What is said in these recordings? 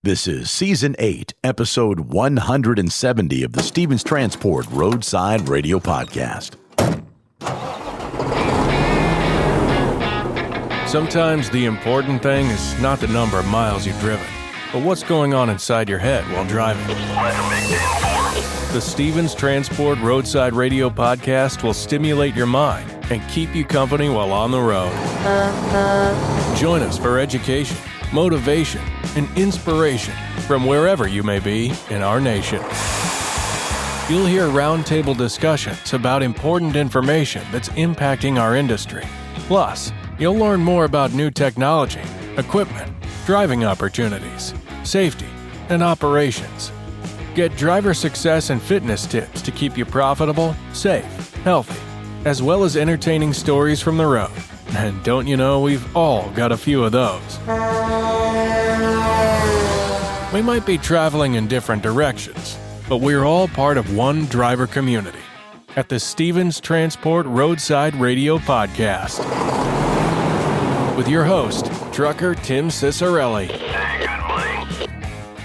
This is Season 8, Episode 170 of the Stevens Transport Roadside Radio Podcast. Sometimes the important thing is not the number of miles you've driven, but what's going on inside your head while driving. The Stevens Transport Roadside Radio Podcast will stimulate your mind and keep you company while on the road. Join us for education, motivation, and inspiration from wherever you may be in our nation. You'll hear roundtable discussions about important information that's impacting our industry. Plus, you'll learn more about new technology, equipment, driving opportunities, safety, and operations. Get driver success and fitness tips to keep you profitable, safe, healthy, as well as entertaining stories from the road. And don't you know, we've all got a few of those. We might be traveling in different directions, but we're all part of one driver community at the Stevens Transport Roadside Radio Podcast. With your host, trucker Tim Cicciarelli.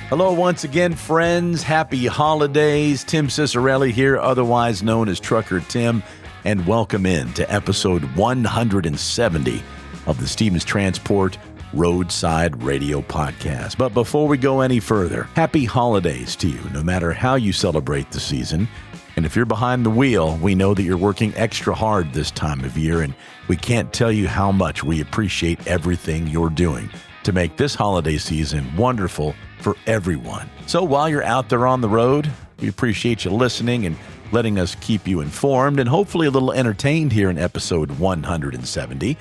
Hello once again, friends. Happy holidays. Tim Cicciarelli here, otherwise known as Trucker Tim, and welcome in to episode 170 of the Stevens Transport Roadside Radio Podcast. But before we go any further, happy holidays to you, no matter how you celebrate the season. And if you're behind the wheel, we know that you're working extra hard this time of year, and we can't tell you how much we appreciate everything you're doing to make this holiday season wonderful for everyone. So while you're out there on the road, we appreciate you listening and letting us keep you informed and hopefully a little entertained here in episode 170.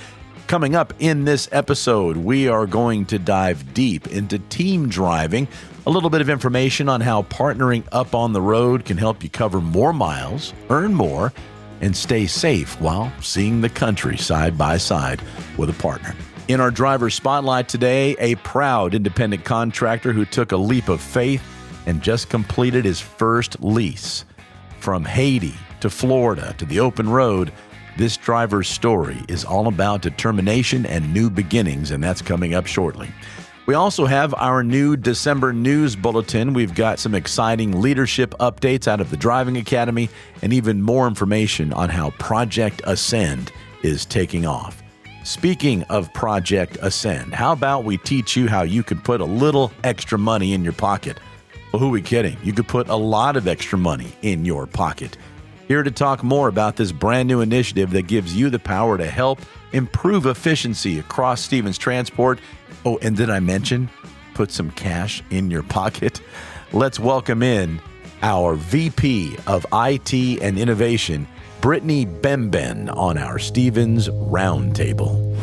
Coming up in this episode, we are going to dive deep into team driving, a little bit of information on how partnering up on the road can help you cover more miles, earn more, and stay safe while seeing the country side by side with a partner. In our driver spotlight today, a proud independent contractor who took a leap of faith and just completed his first lease. From Haiti to Florida to the open road, this driver's story is all about determination and new beginnings, and that's coming up shortly. We also have our new December news bulletin. We've got some exciting leadership updates out of the Driving Academy and even more information on how Project Ascend is taking off. Speaking of Project Ascend, how about we teach you how you could put a little extra money in your pocket? Well, who are we kidding? You could put a lot of extra money in your pocket. Here to talk more about this brand new initiative that gives you the power to help improve efficiency across Stevens Transport. Oh, and did I mention put some cash in your pocket? Let's welcome in our VP of IT and Innovation, Brittany Bemben, on our Stevens Roundtable.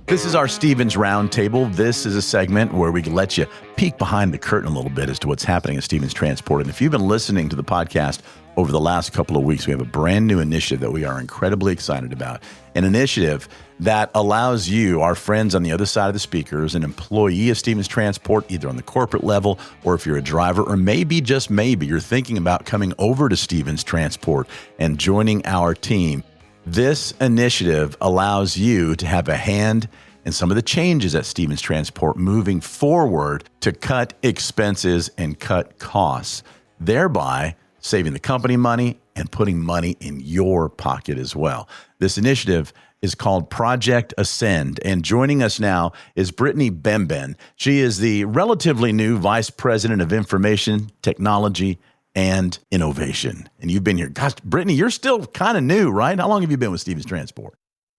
This is our Stevens Roundtable. This is a segment where we can let you peek behind the curtain a little bit as to what's happening at Stevens Transport. And if you've been listening to the podcast over the last couple of weeks, we have a brand new initiative that we are incredibly excited about. An initiative that allows you, our friends on the other side of the speakers, an employee of Stevens Transport, either on the corporate level or if you're a driver, or maybe, just maybe, you're thinking about coming over to Stevens Transport and joining our team. This initiative allows you to have a hand in some of the changes at Stevens Transport moving forward to cut expenses and cut costs, thereby saving the company money and putting money in your pocket as well. This initiative is called Project Ascend, and joining us now is Brittany Bemben. She is the relatively new Vice President of Information Technology and Innovation. And you've been here. Gosh, Brittany, you're still kind of new, right? How long have you been with Stevens Transport?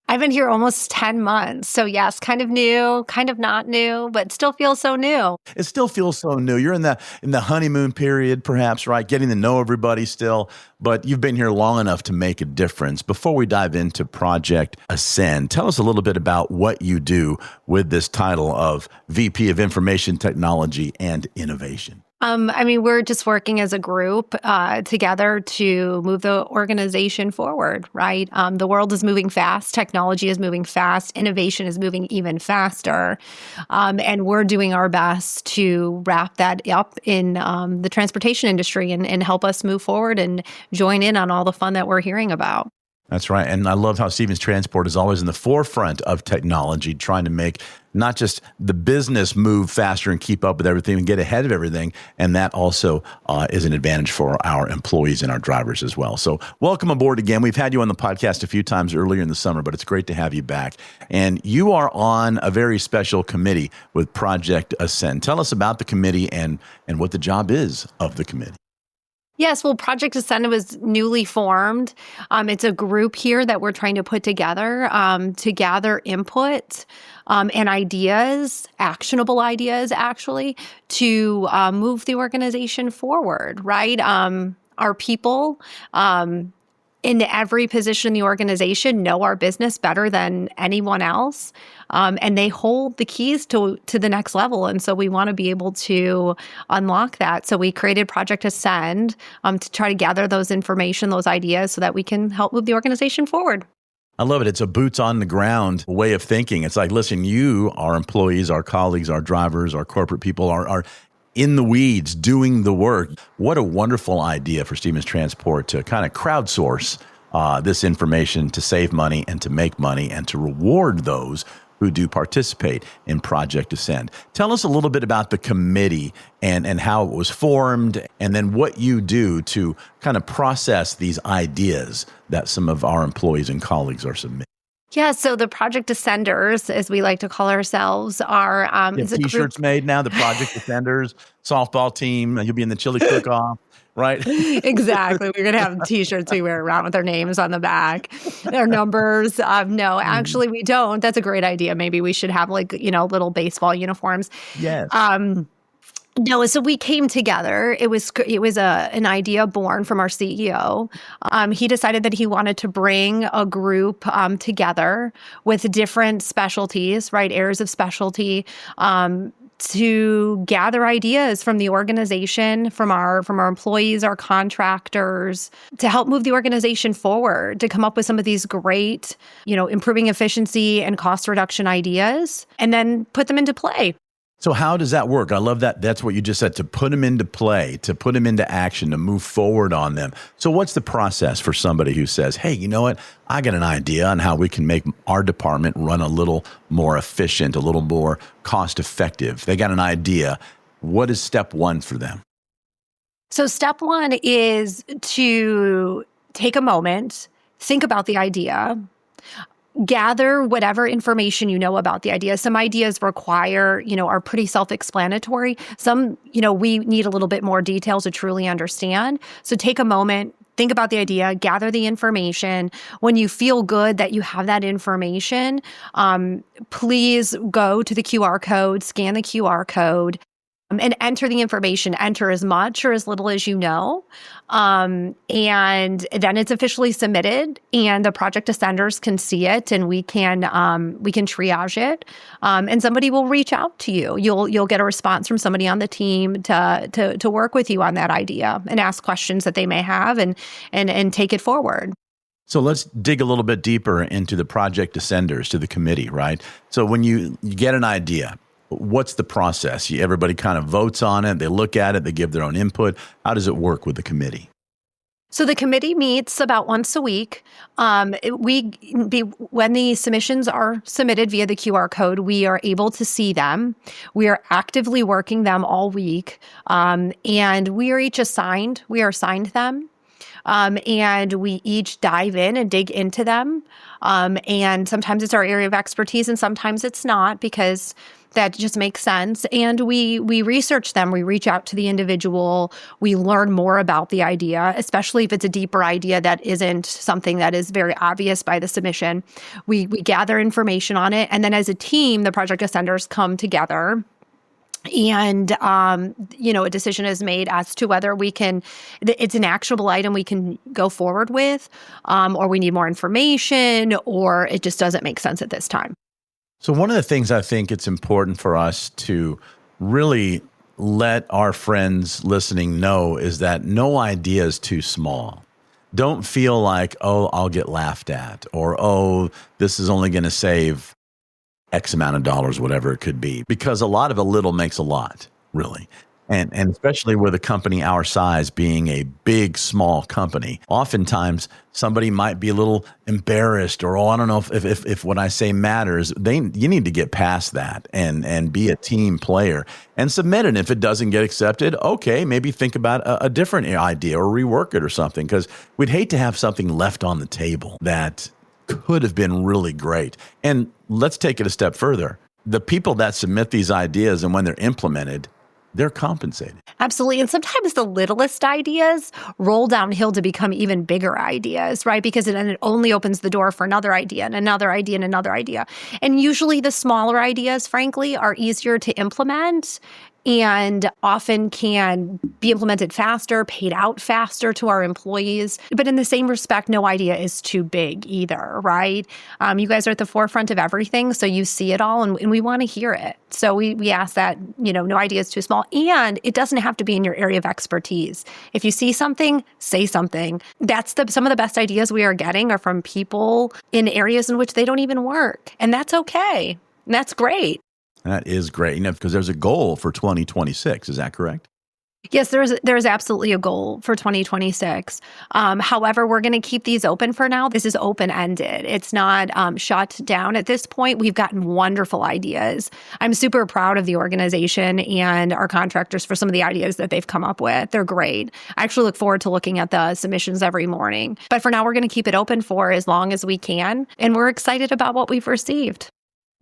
I've been here almost 10 months. So yes, kind of new, kind of not new, but still feels so new. It still feels so new. You're in the honeymoon period, perhaps, right? Getting to know everybody still, but you've been here long enough to make a difference. Before we dive into Project Ascend, tell us a little bit about what you do with this title of VP of Information Technology and Innovation. We're just working as a group together to move the organization forward, right? The world is moving fast. Technology is moving fast. Innovation is moving even faster. And we're doing our best to wrap that up in the transportation industry and help us move forward and join in on all the fun that we're hearing about. That's right. And I love how Stevens Transport is always in the forefront of technology, trying to make not just the business move faster and keep up with everything and get ahead of everything. And that also is an advantage for our employees and our drivers as well. So welcome aboard again. We've had you on the podcast a few times earlier in the summer, but it's great to have you back. And you are on a very special committee with Project Ascend. Tell us about the committee and what the job is of the committee. Yes, well, Project Ascend was newly formed. It's a group here that we're trying to put together to gather input and ideas, actionable ideas, actually, to move the organization forward, right? Our people in every position in the organization know our business better than anyone else. And they hold the keys to the next level. And so we want to be able to unlock that. So we created Project Ascend to try to gather those information, those ideas, so that we can help move the organization forward. I love it. It's a boots on the ground way of thinking. It's like, listen, you, our employees, our colleagues, our drivers, our corporate people are in the weeds doing the work. What a wonderful idea for Stevens Transport to kind of crowdsource this information to save money and to make money and to reward those who do participate in Project Ascend. Tell us a little bit about the committee and how it was formed, and then what you do to kind of process these ideas that some of our employees and colleagues are submitting. Yeah, so the Project Ascenders, as we like to call ourselves, are T-shirts made now, the Project Ascenders, softball team, you'll be in the chili cook-off. Right? Exactly. We're going to have T-shirts we wear around with our names on the back, their numbers. No, actually, we don't. That's a great idea. Maybe we should have little baseball uniforms. Yes. No, so we came together. It was an idea born from our CEO. He decided that he wanted to bring a group together with different specialties, right, areas of specialty, to gather ideas from the organization, from our employees, our contractors, to help move the organization forward, to come up with some of these great, improving efficiency and cost reduction ideas, and then put them into play. So how does that work? I love that. That's what you just said, to put them into play, to put them into action, to move forward on them. So what's the process for somebody who says, hey, you know what? I got an idea on how we can make our department run a little more efficient, a little more cost effective. They got an idea. What is step one for them? So step one is to take a moment, think about the idea, gather whatever information you know about the idea. Some ideas are pretty self-explanatory. Some, we need a little bit more detail to truly understand. So take a moment, think about the idea, gather the information. When you feel good that you have that information, please go to the QR code, scan the QR code, and enter the information. Enter as much or as little as you know. And then it's officially submitted, and the Project Ascenders can see it, and we can triage it. And somebody will reach out to you. You'll get a response from somebody on the team to work with you on that idea and ask questions that they may have and take it forward. So let's dig a little bit deeper into the Project Ascenders, to the committee, right? So when you get an idea, what's the process? Everybody kind of votes on it. They look at it. They give their own input. How does it work with the committee? So the committee meets about once a week. When the submissions are submitted via the QR code, we are able to see them. We are actively working them all week. And we are assigned them. And we each dive in and dig into them. And sometimes it's our area of expertise, and sometimes it's not, because that just makes sense. And we research them. We reach out to the individual. We learn more about the idea, especially if it's a deeper idea that isn't something that is very obvious by the submission. We gather information on it. And then as a team, the Project Ascenders come together. And, a decision is made as to whether it's an actionable item we can go forward with, or we need more information, or it just doesn't make sense at this time. So one of the things I think it's important for us to really let our friends listening know is that no idea is too small. Don't feel like, oh, I'll get laughed at, or, oh, this is only going to save X amount of dollars, whatever it could be, because a lot of a little makes a lot, really. And especially with a company our size being a big, small company, oftentimes somebody might be a little embarrassed or, I don't know if what I say matters. You need to get past that and be a team player and submit it. If it doesn't get accepted, okay, maybe think about a different idea or rework it or something, because we'd hate to have something left on the table that could have been really great. And let's take it a step further. The people that submit these ideas and when they're implemented, they're compensated. Absolutely. And sometimes the littlest ideas roll downhill to become even bigger ideas, right? Because then it only opens the door for another idea and another idea and another idea. And usually the smaller ideas, frankly, are easier to implement and often can be implemented faster, paid out faster to our employees. But in the same respect, no idea is too big either, right? You guys are at the forefront of everything, so you see it all, and we want to hear it. So we ask that, no idea is too small, and it doesn't have to be in your area of expertise. If you see something, say something. That's some of the best ideas we are getting are from people in areas in which they don't even work, and that's okay. And that's great. That is great, because there's a goal for 2026. Is that correct? Yes, there's absolutely a goal for 2026. However, we're going to keep these open for now. This is open-ended. It's not shut down at this point. We've gotten wonderful ideas. I'm super proud of the organization and our contractors for some of the ideas that they've come up with. They're great. I actually look forward to looking at the submissions every morning. But for now, we're going to keep it open for as long as we can. And we're excited about what we've received.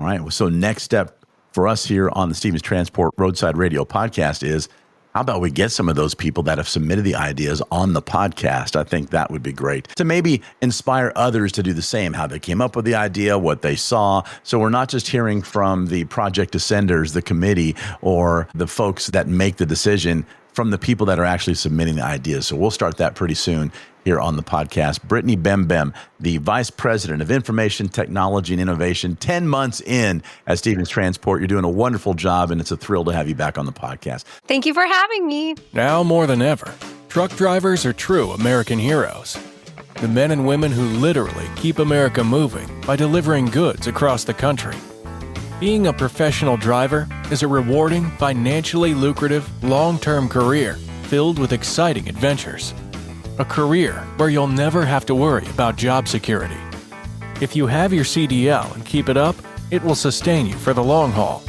All right. So next step for us here on the Stevens Transport Roadside Radio podcast is, how about we get some of those people that have submitted the ideas on the podcast? I think that would be great to maybe inspire others to do the same, how they came up with the idea, what they saw. So we're not just hearing from the project ascenders, the committee, or the folks that make the decision, from the people that are actually submitting the ideas. So we'll start that pretty soon here on the podcast. Brittany Bemben, the Vice President of Information Technology and Innovation, 10 months in at Stevens Transport. You're doing a wonderful job, and it's a thrill to have you back on the podcast. Thank you for having me. Now more than ever, truck drivers are true American heroes. The men and women who literally keep America moving by delivering goods across the country. Being a professional driver is a rewarding, financially lucrative, long-term career filled with exciting adventures. A career where you'll never have to worry about job security. If you have your CDL and keep it up, it will sustain you for the long haul.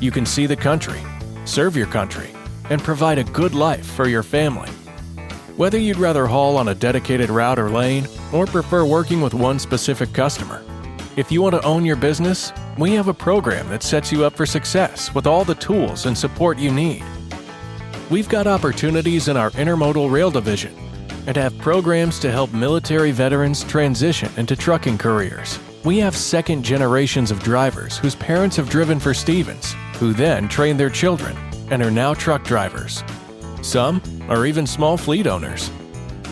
You can see the country, serve your country, and provide a good life for your family. Whether you'd rather haul on a dedicated route or lane, or prefer working with one specific customer, if you want to own your business, we have a program that sets you up for success with all the tools and support you need. We've got opportunities in our intermodal rail division and have programs to help military veterans transition into trucking careers. We have second generations of drivers whose parents have driven for Stevens, who then trained their children and are now truck drivers. Some are even small fleet owners.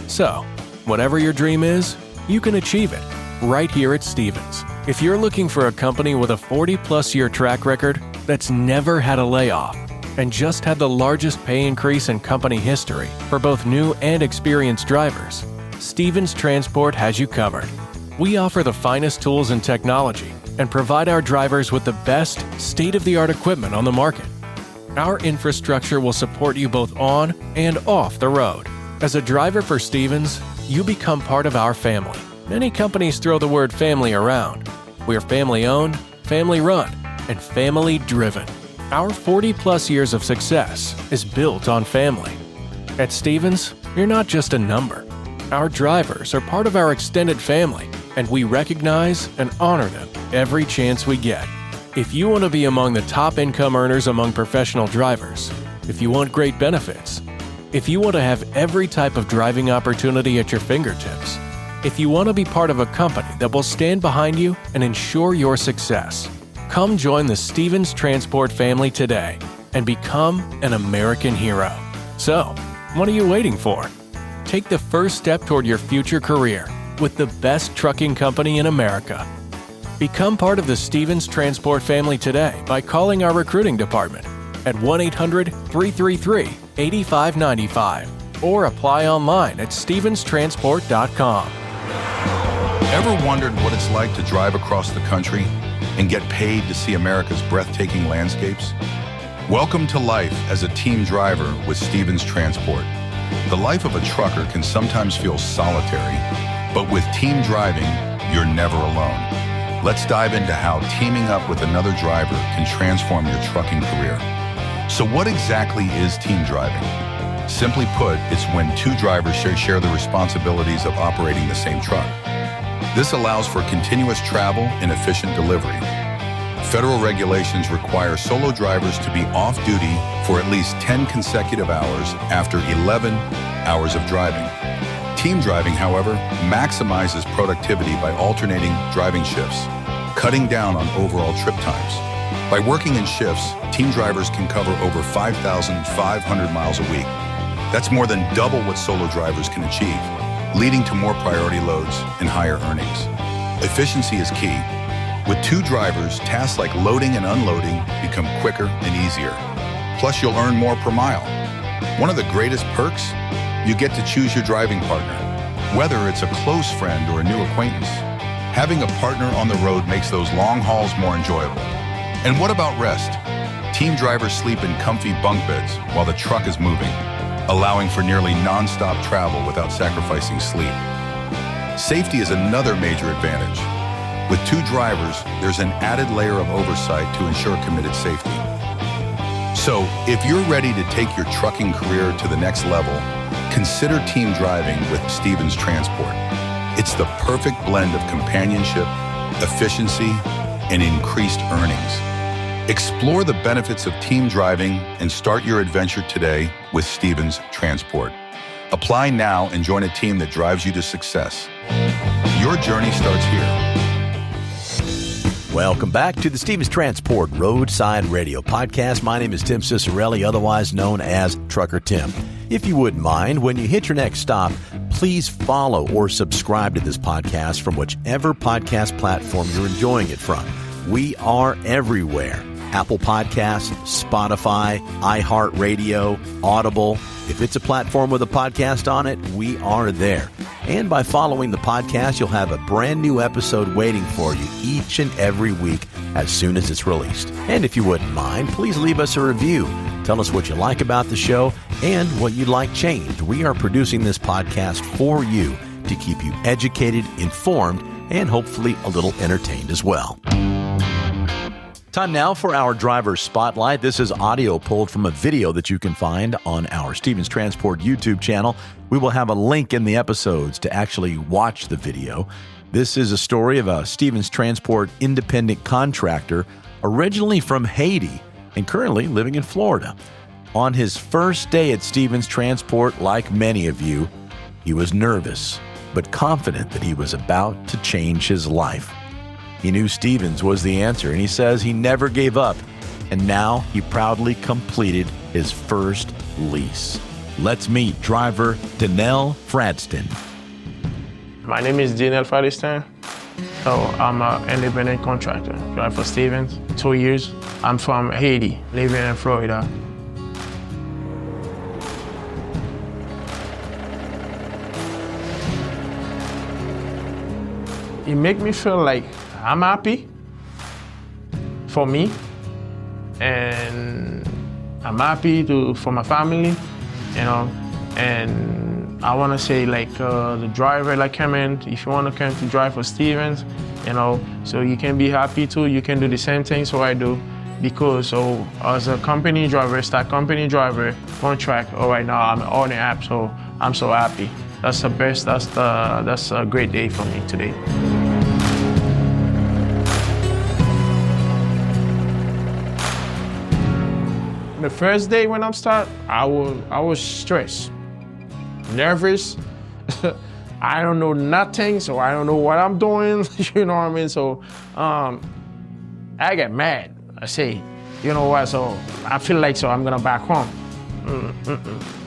So, whatever your dream is, you can achieve it right here at Stevens. If you're looking for a company with a 40-plus year track record that's never had a layoff and just had the largest pay increase in company history for both new and experienced drivers, Stevens Transport has you covered. We offer the finest tools and technology and provide our drivers with the best state-of-the-art equipment on the market. Our infrastructure will support you both on and off the road. As a driver for Stevens, you become part of our family. Many companies throw the word family around. We're family-owned, family-run, and family-driven. Our 40-plus years of success is built on family. At Stevens, you're not just a number. Our drivers are part of our extended family, and we recognize and honor them every chance we get. If you want to be among the top income earners among professional drivers, if you want great benefits, if you want to have every type of driving opportunity at your fingertips, if you want to be part of a company that will stand behind you and ensure your success, come join the Stevens Transport family today and become an American hero. So, what are you waiting for? Take the first step toward your future career with the best trucking company in America. Become part of the Stevens Transport family today by calling our recruiting department at 1-800-333-8595 or apply online at stevenstransport.com. Ever wondered what it's like to drive across the country and get paid to see America's breathtaking landscapes? Welcome to life as a team driver with Stevens Transport. The life of a trucker can sometimes feel solitary, but with team driving, you're never alone. Let's dive into how teaming up with another driver can transform your trucking career. So what exactly is team driving? Simply put, it's when two drivers share the responsibilities of operating the same truck. This allows for continuous travel and efficient delivery. Federal regulations require solo drivers to be off-duty for at least 10 consecutive hours after 11 hours of driving. Team driving, however, maximizes productivity by alternating driving shifts, cutting down on overall trip times. By working in shifts, team drivers can cover over 5,500 miles a week. That's more than double what solo drivers can achieve, leading to more priority loads and higher earnings. Efficiency is key. With two drivers, tasks like loading and unloading become quicker and easier. Plus, you'll earn more per mile. One of the greatest perks? You get to choose your driving partner, whether it's a close friend or a new acquaintance. Having a partner on the road makes those long hauls more enjoyable. And what about rest? Team drivers sleep in comfy bunk beds while the truck is moving, allowing for nearly non-stop travel without sacrificing sleep. Safety is another major advantage. With two drivers, there's an added layer of oversight to ensure committed safety. So, if you're ready to take your trucking career to the next level, consider team driving with Stevens Transport. It's the perfect blend of companionship, efficiency, and increased earnings. Explore the benefits of team driving and start your adventure today with Stevens Transport. Apply now and join a team that drives you to success. Your journey starts here. Welcome back to the Stevens Transport Roadside Radio Podcast. My name is Tim Cicciarelli, otherwise known as Trucker Tim. If you wouldn't mind, when you hit your next stop, please follow or subscribe to this podcast from whichever podcast platform you're enjoying it from. We are everywhere. Apple Podcasts, Spotify, iHeartRadio, Audible. If it's a platform with a podcast on it, we are there. And by following the podcast, you'll have a brand new episode waiting for you each and every week as soon as it's released. And if you wouldn't mind, please leave us a review. Tell us what you like about the show and what you'd like changed. We are producing this podcast for you to keep you educated, informed, and hopefully a little entertained as well. Time now for our driver spotlight. This is audio pulled from a video that you can find on our Stevens Transport YouTube channel. We will have a link in the episodes to actually watch the video. This is a story of a Stevens Transport independent contractor, originally from Haiti and currently living in Florida. On his first day at Stevens Transport, like many of you, he was nervous, but confident that he was about to change his life. He knew Stevens was the answer, and he says he never gave up, and now he proudly completed his first lease. Let's meet driver Daniel Fradston. My name is Daniel Fradston. So I'm an independent contractor, drive for Stevens, 2 years. I'm from Haiti, living in Florida. It makes me feel like I'm happy for me, and I'm happy for my family, you know, and I want to say like the driver like come in, if you want to come to drive for Stevens, you know, so you can be happy too, you can do the same thing so I do, because so as a company driver, start company driver contract, right now I'm on the app, so I'm so happy. That's the best, that's a great day for me today. The first day when I'm start, I was stressed, nervous. I don't know nothing, so I don't know what I'm doing. You know what I mean? So I get mad. I say, you know what? So I feel like I'm gonna back home.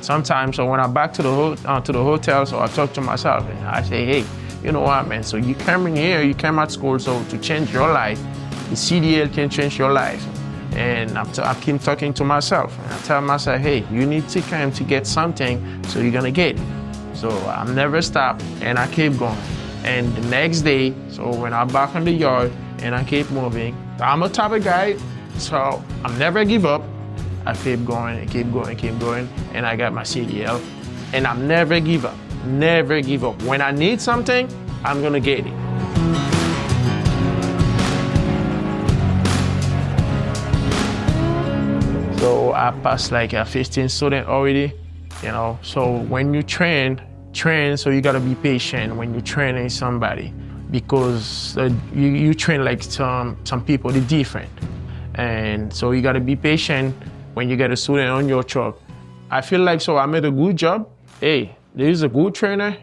Sometimes, so when I'm back to the hotel, so I talk to myself and I say, hey, you know what, man? So you came in here, you came at school, so to change your life, the CDL can change your life. And I keep talking to myself. And I tell myself, hey, you need to come to get something, so you're gonna get it. So I never stop, and I keep going. And the next day, so when I'm back in the yard, and I keep moving, I'm a type of guy, so I never give up. I keep going, and I got my CDL. And I never give up, never give up. When I need something, I'm gonna get it. So I passed like a 15 student already, So when you train, so you gotta be patient when you're training somebody, because you train like some people, they're different. And so you gotta be patient when you get a student on your truck. I feel like I made a good job. Hey, there is a good trainer,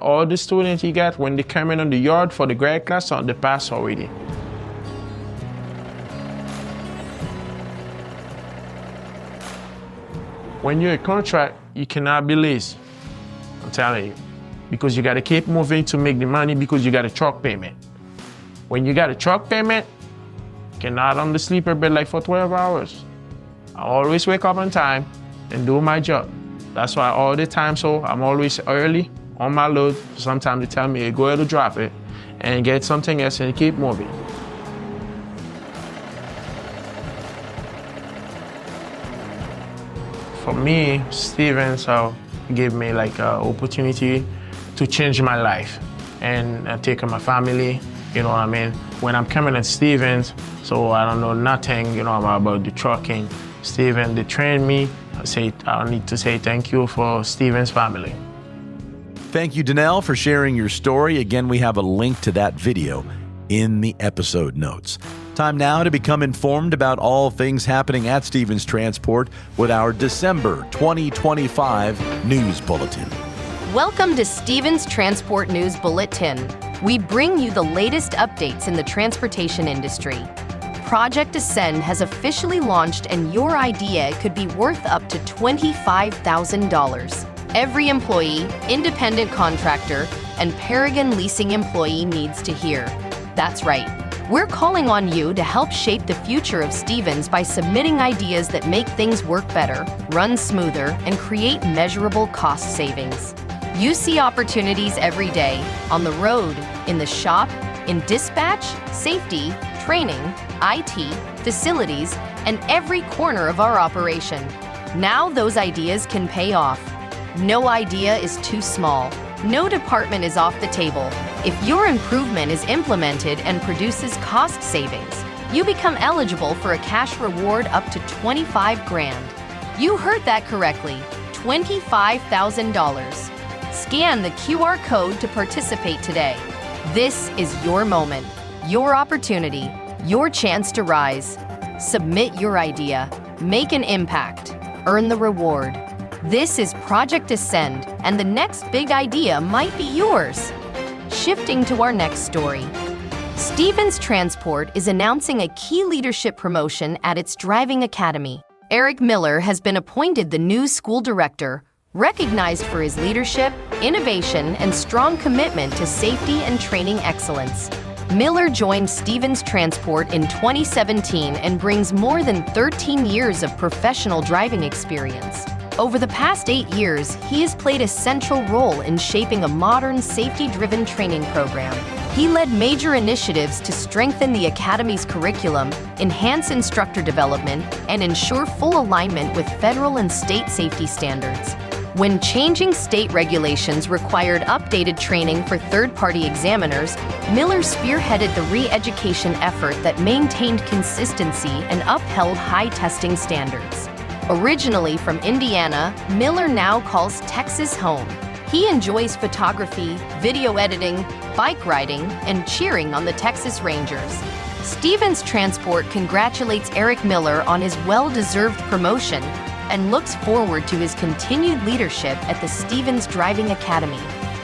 All the students you got, when they come in on the yard for the grad class, they pass already. When you're a contract, you cannot be lazy, I'm telling you, because you gotta keep moving to make the money, because you got a truck payment. When you got a truck payment, you cannot on the sleeper bed like for 12 hours. I always wake up on time and do my job. That's why all the time, I'm always early on my load. Sometimes they tell me, hey, go ahead and drop it and get something else and keep moving. For me, Stevens gave me like an opportunity to change my life and take care of my family, When I'm coming at Stevens, I don't know nothing, about the trucking. Stevens, they trained me. I need to say thank you for Stevens' family. Thank you, Danelle, for sharing your story. Again, we have a link to that video in the episode notes. Time now to become informed about all things happening at Stevens Transport with our December 2025 News Bulletin. Welcome to Stevens Transport News Bulletin. We bring you the latest updates in the transportation industry. Project Ascend has officially launched, and your idea could be worth up to $25,000. Every employee, independent contractor, and Paragon Leasing employee needs to hear. That's right. We're calling on you to help shape the future of Stevens by submitting ideas that make things work better, run smoother, and create measurable cost savings. You see opportunities every day, on the road, in the shop, in dispatch, safety, training, IT, facilities, and every corner of our operation. Now those ideas can pay off. No idea is too small. No department is off the table. If your improvement is implemented and produces cost savings, you become eligible for a cash reward up to $25,000. You heard that correctly, $25,000. Scan the QR code to participate today. This is your moment, your opportunity, your chance to rise. Submit your idea, make an impact, earn the reward. This is Project Ascend, and the next big idea might be yours. Shifting to our next story. Stevens Transport is announcing a key leadership promotion at its driving academy. Eric Miller has been appointed the new school director, recognized for his leadership, innovation, and strong commitment to safety and training excellence. Miller joined Stevens Transport in 2017 and brings more than 13 years of professional driving experience. Over the past 8 years, he has played a central role in shaping a modern, safety-driven training program. He led major initiatives to strengthen the Academy's curriculum, enhance instructor development, and ensure full alignment with federal and state safety standards. When changing state regulations required updated training for third-party examiners, Miller spearheaded the re-education effort that maintained consistency and upheld high testing standards. Originally from Indiana, Miller now calls Texas home. He enjoys photography, video editing, bike riding, and cheering on the Texas Rangers. Stevens Transport congratulates Eric Miller on his well-deserved promotion and looks forward to his continued leadership at the Stevens Driving Academy.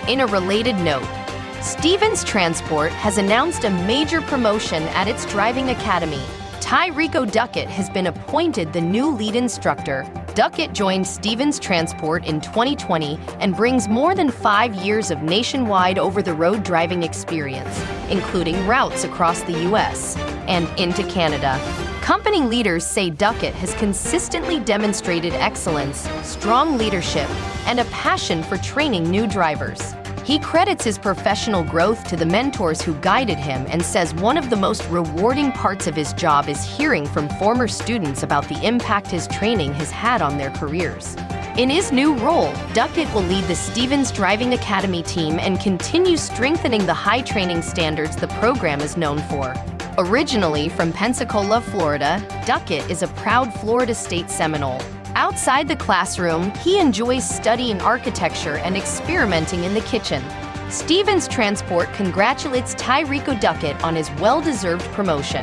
In a related note, Stevens Transport has announced a major promotion at its driving academy. Tyrico Duckett has been appointed the new lead instructor. Duckett joined Stevens Transport in 2020 and brings more than 5 years of nationwide over-the-road driving experience, including routes across the U.S. and into Canada. Company leaders say Duckett has consistently demonstrated excellence, strong leadership, and a passion for training new drivers. He credits his professional growth to the mentors who guided him and says one of the most rewarding parts of his job is hearing from former students about the impact his training has had on their careers. In his new role, Duckett will lead the Stevens Driving Academy team and continue strengthening the high training standards the program is known for. Originally from Pensacola, Florida, Duckett is a proud Florida State Seminole. Outside the classroom, he enjoys studying architecture and experimenting in the kitchen. Stevens Transport congratulates Tyrico Duckett on his well-deserved promotion.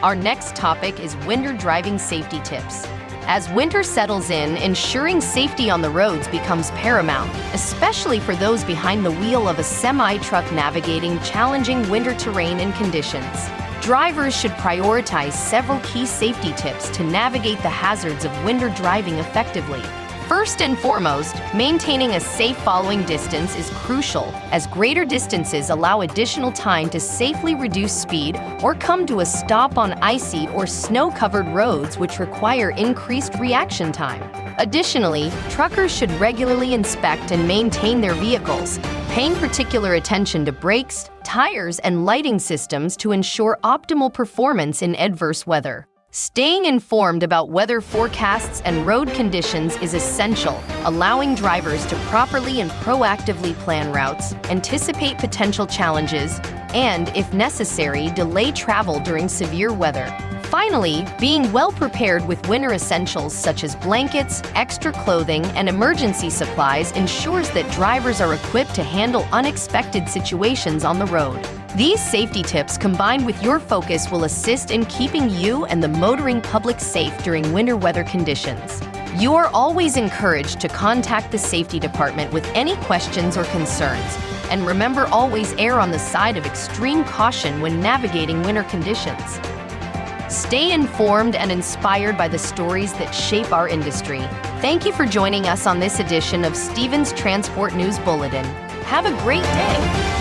Our next topic is winter driving safety tips. As winter settles in, ensuring safety on the roads becomes paramount, especially for those behind the wheel of a semi-truck navigating challenging winter terrain and conditions. Drivers should prioritize several key safety tips to navigate the hazards of winter driving effectively. First and foremost, maintaining a safe following distance is crucial, as greater distances allow additional time to safely reduce speed or come to a stop on icy or snow-covered roads which require increased reaction time. Additionally, truckers should regularly inspect and maintain their vehicles, paying particular attention to brakes, tires, and lighting systems to ensure optimal performance in adverse weather. Staying informed about weather forecasts and road conditions is essential, allowing drivers to properly and proactively plan routes, anticipate potential challenges, and, if necessary, delay travel during severe weather. Finally, being well prepared with winter essentials such as blankets, extra clothing, and emergency supplies ensures that drivers are equipped to handle unexpected situations on the road. These safety tips combined with your focus will assist in keeping you and the motoring public safe during winter weather conditions. You are always encouraged to contact the safety department with any questions or concerns. And remember, always err on the side of extreme caution when navigating winter conditions. Stay informed and inspired by the stories that shape our industry. Thank you for joining us on this edition of Stevens Transport News Bulletin. Have a great day.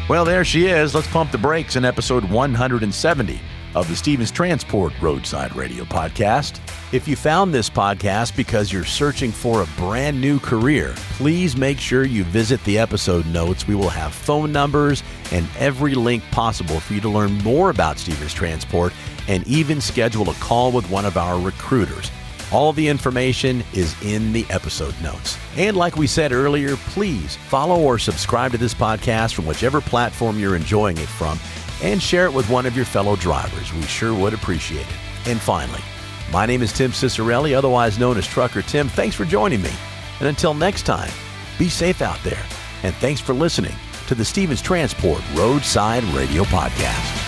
Well, there she is. Let's pump the brakes in episode 170 of the Stevens Transport Roadside Radio Podcast. If you found this podcast because you're searching for a brand new career, please make sure you visit the episode notes. We will have phone numbers and every link possible for you to learn more about Stevens Transport and even schedule a call with one of our recruiters. All the information is in the episode notes. And like we said earlier, please follow or subscribe to this podcast from whichever platform you're enjoying it from and share it with one of your fellow drivers. We sure would appreciate it. And finally, my name is Tim Cicciarelli, otherwise known as Trucker Tim. Thanks for joining me. And until next time, be safe out there. And thanks for listening to the Stevens Transport Roadside Radio Podcast.